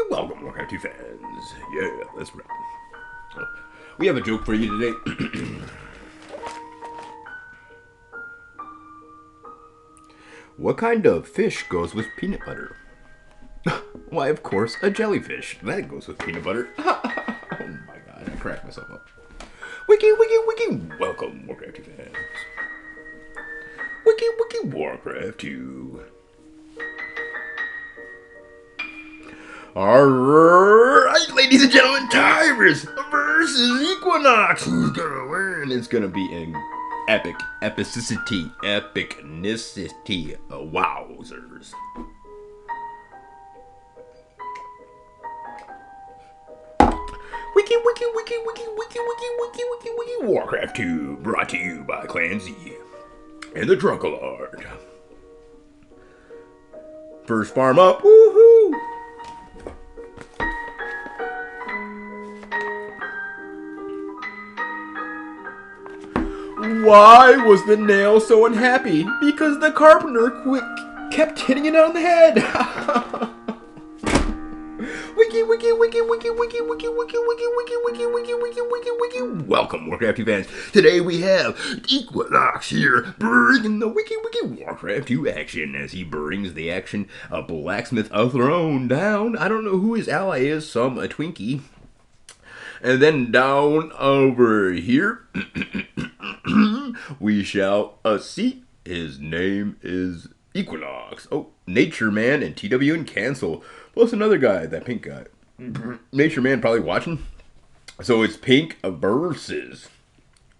Welcome, Warcraft 2 fans. Yeah, let's run. We have a joke for you today. What kind of fish goes with peanut butter? Why, of course, a jellyfish. That goes with peanut butter. Oh my god, I cracked myself up. Welcome, Warcraft 2 fans. Warcraft 2. Alright, ladies and gentlemen, Tyrus versus Equinox. Who's gonna win? It's gonna be an epicnicity. Wowzers. Warcraft 2, brought to you by Clan Z and the Drunkalord. First farm up, woohoo! Why was the nail so unhappy? Because the carpenter kept hitting it on the head. Welcome, Warcraft 2 fans. Today we have Equinox here, bringing the Warcraft 2 action as he brings the action. A blacksmith, a throne down. I don't know who his ally is, a Twinkie. And then down over here, we shall see. His name is Equinox. Oh, Nature Man and TW and Cancel. Plus another guy, that pink guy. Nature Man probably watching. So it's Pink versus.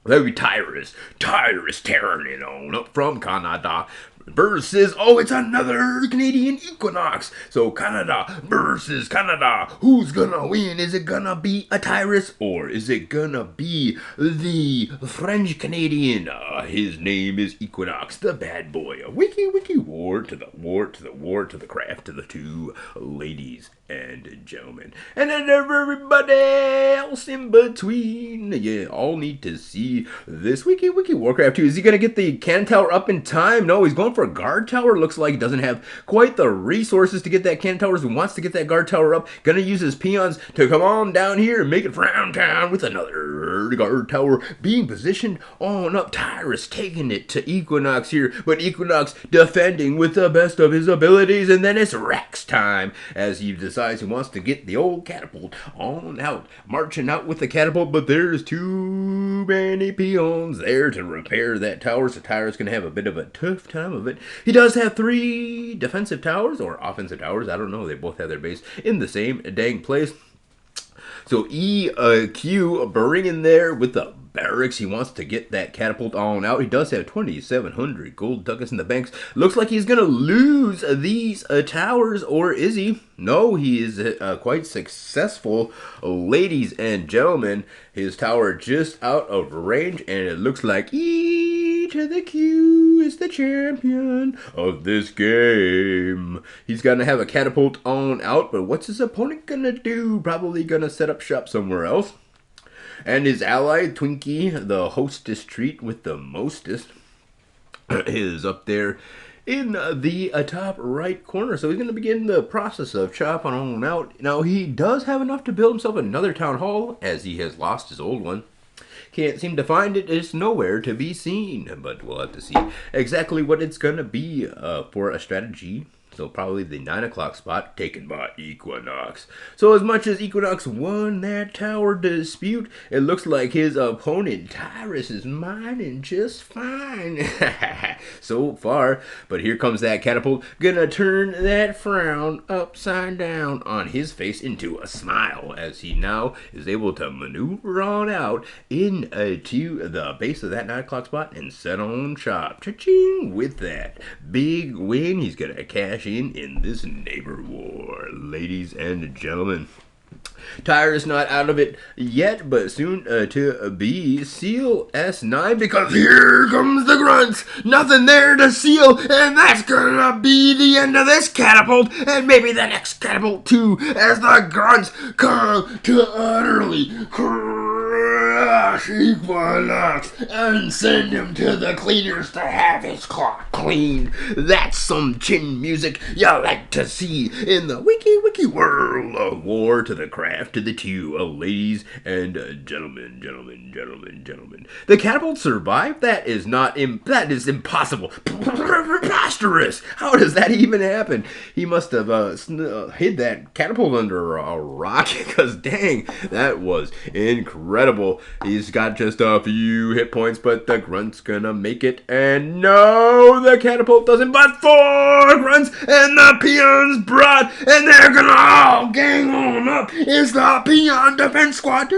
That would be Tyrus. Tyrus tearing it on up from Canada. Versus, oh, it's another Canadian Equinox. So Canada versus Canada. Who's gonna win? Is it gonna be a Tyrus or is it gonna be the French Canadian? His name is Equinox, the bad boy. War to the craft to the two ladies and gentlemen. And then everybody else in between. Yeah, all need to see this Warcraft 2. Is he gonna get the cannon tower up in time? No, he's going for a guard tower. Looks like he doesn't have quite the resources to get that cannon tower. He wants to get that guard tower up. Gonna use his peons to come on down here and make it Frown Town with another guard tower being positioned on up. Tyrus taking it to Equinox here, but Equinox defending with the best of his abilities, and then it's Rex time as he decides he wants to get the old catapult on out, marching out with the catapult, but there's too many peons there to repair that tower, so Tyrus gonna have a bit of a tough time of it. He does have 3 defensive towers or offensive towers, I don't know, they both have their base in the same dang place. So EQ bringing there with the barracks. He wants to get that catapult on out. He does have 2,700 gold ducats in the banks. Looks like he's going to lose these towers, or is he? No, he is quite successful. Ladies and gentlemen, his tower just out of range, and it looks like E to the Q is the champion of this game. He's going to have a catapult on out, but what's his opponent going to do? Probably going to set up shop somewhere else. And his ally, Twinkie, the hostess treat with the mostest, is up there in the top right corner. So he's going to begin the process of chopping on out. Now, he does have enough to build himself another town hall, as he has lost his old one. Can't seem to find it. It's nowhere to be seen. But we'll have to see exactly what it's going to be for a strategy. So probably the 9 o'clock spot taken by Equinox. So as much as Equinox won that tower dispute, it looks like his opponent Tyrus is mining just fine so far. But here comes that catapult, gonna turn that frown upside down on his face into a smile as he now is able to maneuver on out into the base of that 9 o'clock spot and set on shop. Cha-ching! With that big win, he's gonna cash in this neighbor war, ladies and gentlemen. Tyrus not out of it yet, but soon to be. Seal S9, because here comes the grunts. Nothing there to seal, and that's gonna be the end of this catapult, and maybe the next catapult too, as the grunts come to utterly crush crush Equinox and send him to the cleaners to have his clock cleaned. That's some chin music you like to see in the wiki world of War to the Craft to the Two, ladies and gentlemen. The catapult survived? That is impossible. Preposterous. How does that even happen? He must have hid that catapult under a rock, because dang, that was incredible. He's got just a few hit points, but the grunt's gonna make it, and no, the catapult doesn't, but 4 grunts, and the peons brought, and they're gonna all gang on up. It's the peon defense squad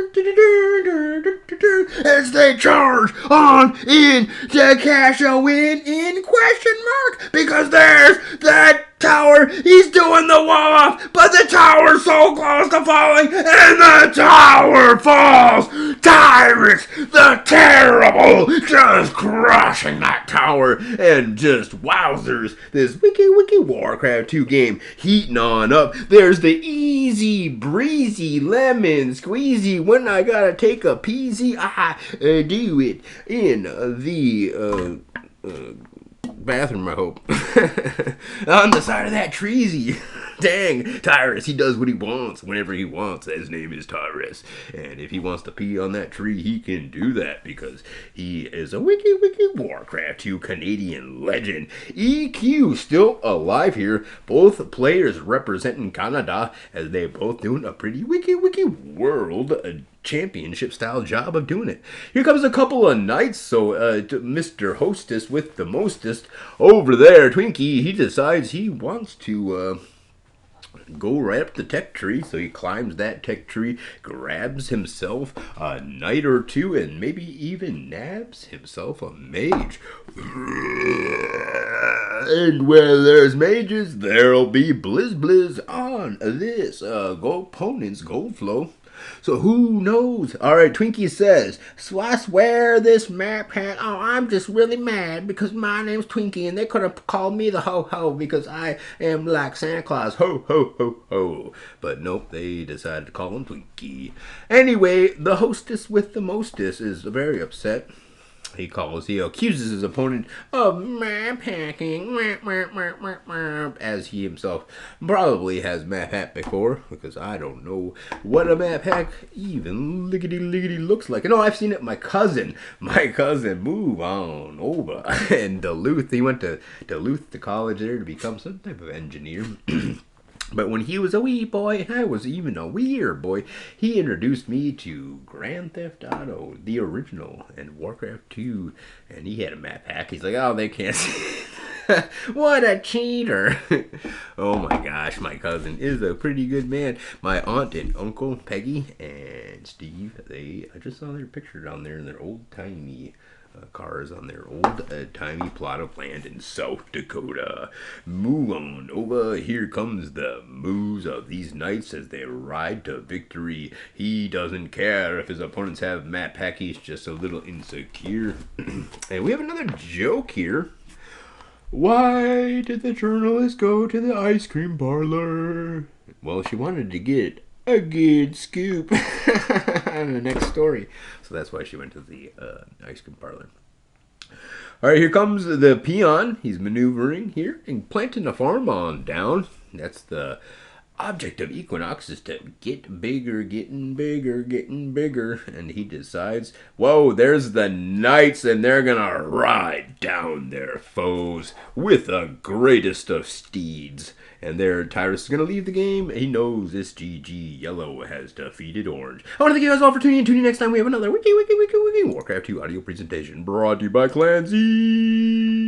as they charge on in to cash a win in question mark, because there's that tower. He's doing the wall off, but the tower's so close to falling, and the tower falls. Tyrus the Terrible just crushing that tower, and just wowzers. This wiki Warcraft 2 game heating on up. There's the easy breezy lemon squeezy when I gotta take a peasy. I do it in the bathroom, I hope. On the side of that treesy. Dang, Tyrus, he does what he wants whenever he wants. His name is Tyrus. And if he wants to pee on that tree, he can do that, because he is a wiki Warcraft 2 Canadian legend. EQ still alive here. Both players representing Canada, as they both doing a pretty wiki world championship style job of doing it. Here comes a couple of knights. So Mr. Hostess with the mostest over there, Twinkie, he decides he wants to go right up the tech tree. So he climbs that tech tree, grabs himself a knight or two, and maybe even nabs himself a mage. And where there's mages, there'll be blizz on this opponent's gold flow. So who knows? Alright, Twinkie says, so I swear this map had, I'm just really mad because my name's Twinkie and they could have called me the ho-ho because I am like Santa Claus. Ho, ho, ho, ho. But nope, they decided to call him Twinkie. Anyway, the hostess with the mostest is very upset. He accuses his opponent of map hacking, as he himself probably has map hacked before, because I don't know what a map hack even liggity looks like. No, I've seen it. My cousin move on over in Duluth. He went to Duluth to college there to become some type of engineer. But when he was a wee boy, and I was even a weer boy, he introduced me to Grand Theft Auto, the original, and Warcraft 2, and he had a map hack. He's like, oh, they can't see. What a cheater. Oh my gosh, my cousin is a pretty good man. My aunt and uncle, Peggy and Steve, I just saw their picture down there in their old-timey cars on their old-timey plot of land in South Dakota. Move on over. Here comes the moves of these knights as they ride to victory. He doesn't care if his opponents have map hack. He's just a little insecure. And we have another joke here. Why did the journalist go to the ice cream parlor? Well, she wanted to get a good scoop on the next story. So that's why she went to the ice cream parlor. All right, here comes the peon. He's maneuvering here and planting a farm on down. That's the object of Equinox, is to get bigger, getting bigger. And he decides, whoa, there's the knights, and they're gonna ride down their foes with the greatest of steeds. And there, Tyrus is going to leave the game. He knows this GG Yellow has defeated Orange. I want to thank you guys all for tuning in. Tune in next time. We have another Wiki Warcraft 2 audio presentation brought to you by Clancy.